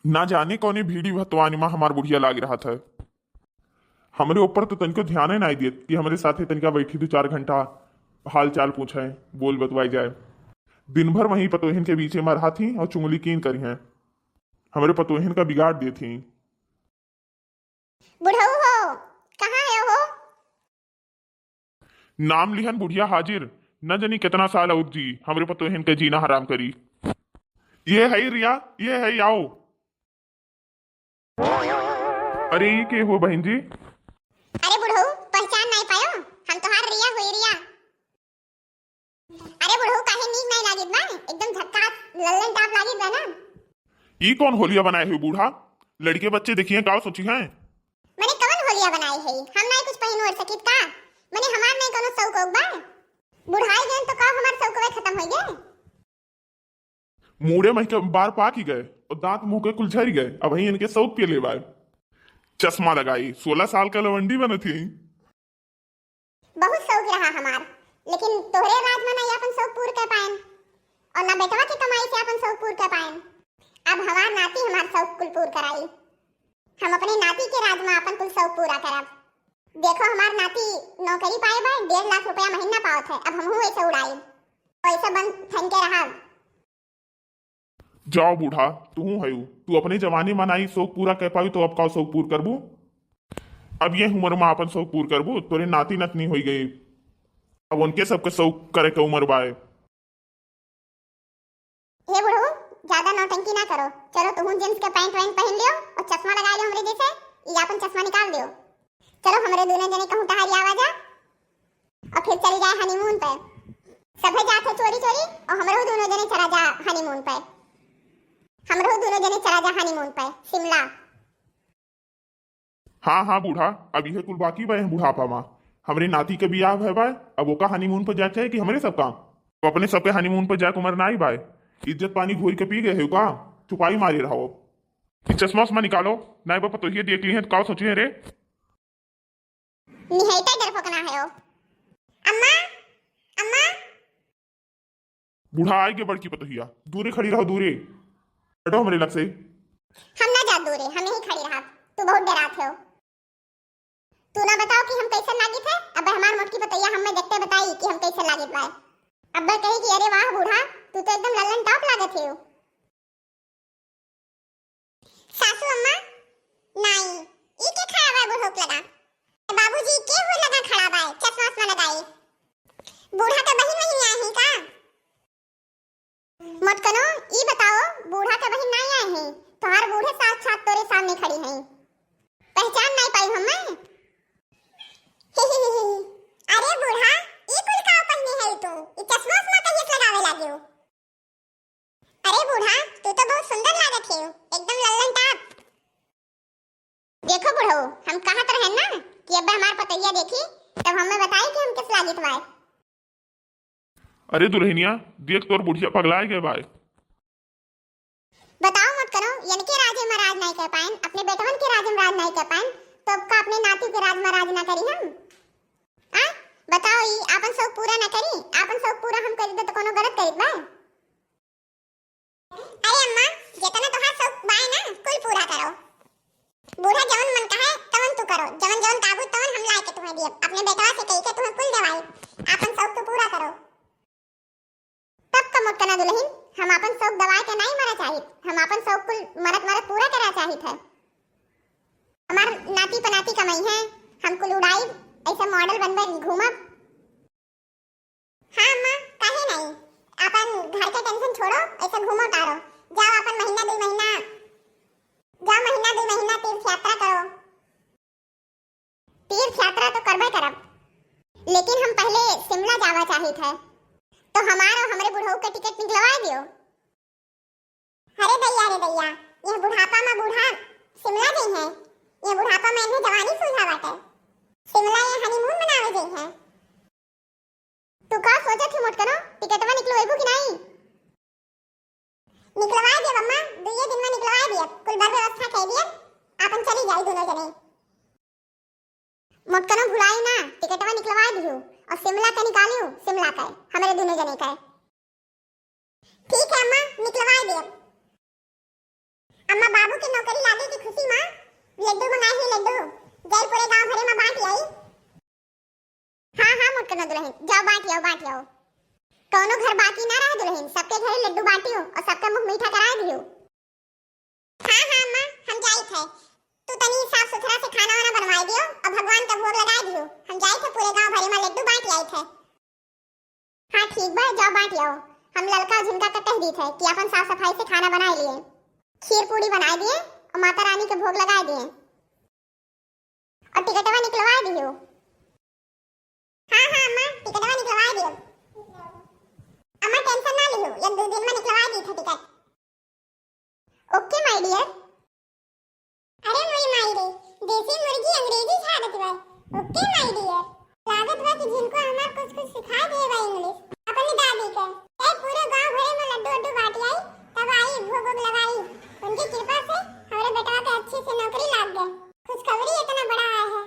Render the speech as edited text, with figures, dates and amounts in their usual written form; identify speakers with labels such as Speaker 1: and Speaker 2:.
Speaker 1: ना जाने कौने भीड़ी भतवानी में हमार बुढ़िया लाग रहा था। हमरे ऊपर तो तनिको ध्यान ही नहीं दिए कि हमारे साथे तनिका बैठी 2-4 घंटा हाल चाल पूछे, बोल बतवाई जाए। दिन भर वहीं पतोहिन के बीचे में रहा थी और चुंगली कीन करी हैं। हमारे पतोहिन का बिगाड़ दी थी।
Speaker 2: बुढ़ऊ हो, कहाँ है हो?
Speaker 1: नाम लिहन बुढ़िया हाजिर, न जानी कितना साल और जी हमरे पतोहिन के जीना हराम करी। ये है रिया, ये है आओ। अरे ये के हो बहन जी?
Speaker 2: अरे बुढ़ऊ, पहचान नहीं पायो? हम तोहार रिया हुई रिया। अरे बुढ़ऊ, काहे नीक नहीं लागित बा? एकदम झक्कास लल्लन टाप लागित बा ना।
Speaker 1: ये कौन होलिया बनाए हुए बूढ़ा? लड़के बच्चे देखिए का सोची हैं।
Speaker 2: मैंने कवन होलिया बनाई है? हम नहीं कुछ पहन और सकित का? मैंने हमार नहीं कोनो शौक होक बा। बुढ़ाई गन तो का हमार शौकवे खत्म हो गए।
Speaker 1: मूड़े मही के बार पाक ही गए और दांत मुंह के कुल झड़ गए। अब वही इनके शौक पे ले बाय। चश्मा लगाई 16 साल का लवंडी बनी थी।
Speaker 2: बहुत शौक रहा हमार, लेकिन तोहरे राज में नहीं अपन शौक पूर्ण कर पाएन और ना बेटवा की कमाई से अपन शौक पूर्ण कर पाएन। अब हमार नाती हमार शौक कुल पूर्ण कराई। हम अपने नाती के राज में अपन कुल शौक पूरा करब। देखो हमार नाती नौकरी पाए बा, 1.5 लाख रुपया महीना पावत है। अब हमहू ऐसे उड़ाई, पैसा बंद थन के रहा।
Speaker 1: जाओ बूढ़ा, तू है तू अपने जवानी में नहीं शौक पूरा कर पाई तो अब का शौक पूरा करबू? अब ये उम्र में अपन शौक पूरा करबू? तोरे नाती नतनी हो गई, अब उनके सबके शौक करे के उम्र बाय।
Speaker 2: हे बुढ़ऊ, ज्यादा नौटंकी ना करो। चलो तुम जींस के पैंट वैंट पहन लियो और चश्मा लगा लियो हमरे जैसे। ये अपन चश्मा निकाल दियो। चलो हमरे दोनों जने कहूं टहरी आवाजा और फिर चली जाए हनीमून पे। सभे जाते चोरी चोरी और हमरो दोनों जने चला जा हनीमून पे। हमरो दोनों जने चला जा हनीमून पे शिमला।
Speaker 1: हाँ हाँ बूढ़ा, अब यह कुल बाकी बाय बुढ़ापा में हमारे नाती के बियाह है बाय। अब वो का हनीमून पर जाके है कि हमारे सब काम तो अपने सबके हनीमून पर जाके उम्र ना आई बाय। इज्जत पानी घोर के पी गए हो का? छुपाई मारी रहो। चश्मा उस्मा निकालो, नहीं बापा तो ये देख ली है तो का सोचिए रे।
Speaker 2: निहैता डरपोक ना है हो। अम्मा, अम्मा।
Speaker 1: बूढ़ा आए के बड़की पतोहिया, दूरे खड़ी रहो, दूरे हटो हमारे लग से।
Speaker 2: हम ना जा दूरे, हम यहीं खड़ी रहा। तू बहुत डरात हो। तू ना बताओ कि हम कैसे लागित है। अब हमार मोटकी पतैया हमें देखते बताई कि हम कैसे लागित बा। अब कही कि अरे वाह बूढ़ा, तू तो एकदम लल्लन टॉप लागत है। सासू अम्मा, नहीं ई के खड़ा बा बुढ़ोक लगा। बाबूजी के हो लगा खड़ा बा, चश्मा उस्मा लगाई। बूढ़ा का बहिन नहीं आए हैं का? मत कनो, ई बताओ बूढ़ा का बहिन नहीं आए हैं? तोहार बूढ़े साथ साथ तोरे सामने खड़ी हैं। पहचान नहीं पाई हमें? अरे बूढ़ा, ई कुल का पहने है तू? ई चश्मा उस्मा कहिए लगावे लागियो? अरे बूढ़ा, तू तो बहुत सुंदर लागत है, एकदम लल्लन टाप। देखो बुढ़ऊ, हम कहत रहे ना कि अब हमार पतैया देखी तब हमें बताई कि हम किस लागित बाय।
Speaker 1: अरे दुल्हनिया देख, तोर बुढ़िया पगलाए गए बाय।
Speaker 2: बताओ मत करो, इनके राज्य में राज नहीं कर पाएन, अपने बेटवन के राज्य में राज नहीं कर पाएन, तो अब का अपने नाती के राज में राज ना करी हम? आ? बताओ, ई आपन शौक पूरा ना करी? आपन शौक पूरा हम करी तो कोनो गलत करी बा? अरे अम्मा, जितना तोहार शौक बा ना कुल पूरा करो। बूढ़ा जवन मन कहे तवन तू करो, जवन जवन काबू तवन हम लाए के तुम्हें दिए। अपने बेटवा से कही के तुम्हें कुल देवाई। आपन शौक तो पूरा करो। तब का मोट कना दुल्हन, हम अपन शौक दवाई के नहीं मरा चाहिए। हम अपन शौक कुल मरत मरत पूरा करा चाहिए है। हमार नाती पनाती कमाई है, हम कुल उड़ाई ऐसा मॉडल बनबे घूमब। हाँ अम्मा, काहे नहीं? अपन घर के टेंशन छोड़ो, ऐसे घूमो तारो। जाओ अपन महीना 2 महीना तीर्थ यात्रा करो। तीर्थ यात्रा तो करबे करब, लेकिन हम पहले शिमला जावा चाहिए है। तो हमारा और हमारे बुढ़ऊ का टिकट निकलवा दियो। अरे दैया, यह बुढ़ापा में बूढ़ा शिमला गई है। यह बुढ़ापा में इन्हें जवानी सूझा बाटे। शिमला ये हनीमून मनावे गई है। तू का सोचत ही मोट करो, टिकटवा निकलवाइबू कि नहीं? निकलवा दे अम्मा, 2 दिन में निकलवा दिए। कुल बर व्यवस्था कर दिए, अपन चली जाई दोनों जने। मोट करो भुलाई ना, टिकटवा निकलवा दियो और शिमला का निकालियो, शिमला का हमारे दोनों जने का। ठीक है अम्मा, निकलवा दिए। अम्मा बाबू की नौकरी लागे की खुशी में लड्डू मंगाई ही लड्डू जय पूरे गांव भरे में बांट आई। हाँ हाँ मुटकन दुल्हन जाओ बांट आओ। कौनो घर बाकी ना रहे दुल्हन, सबके घर लड्डू बांटियो और सबका मुंह मीठा करा दियो। हाँ हाँ अम्मा हम जाई थे, तू तनी साफ सुथरा से खाना वाना बनवाई दियो और भगवान का भोग लगा दियो। हम जाई थे पूरे गांव भरे में लड्डू बांट आई थे। हाँ ठीक बा जाओ बांट आओ। हम लड़का झुमका का कह दी थे कि अपन साफ सफाई से खाना बना लिए, खीर पूरी बना दिए और माता रानी के भोग लगा दिए और टिकटवा निकलवा दियो। हाँ हाँ अम्मा टिकटवा निकलवा दियो। अम्मा टेंशन ना लियो, 1-2 दिन में निकलवा दी थी टिकट। Okay my dear. अरे मोरी मायरे देसी मुर्गी अंग्रेजी छाड़त बा। Okay my dear. लागत बा कि जिनको हमार कुछ सिखा दे बा इंग्लिश अपनी दादी के। ए पूरे गांव भरे में लड्डू बांट आई, तब आई भोग लगाई। उनकी कृपा से हमारे बेटा का अच्छी से नौकरी लग गई। खुशखबरी इतना बड़ा आया है।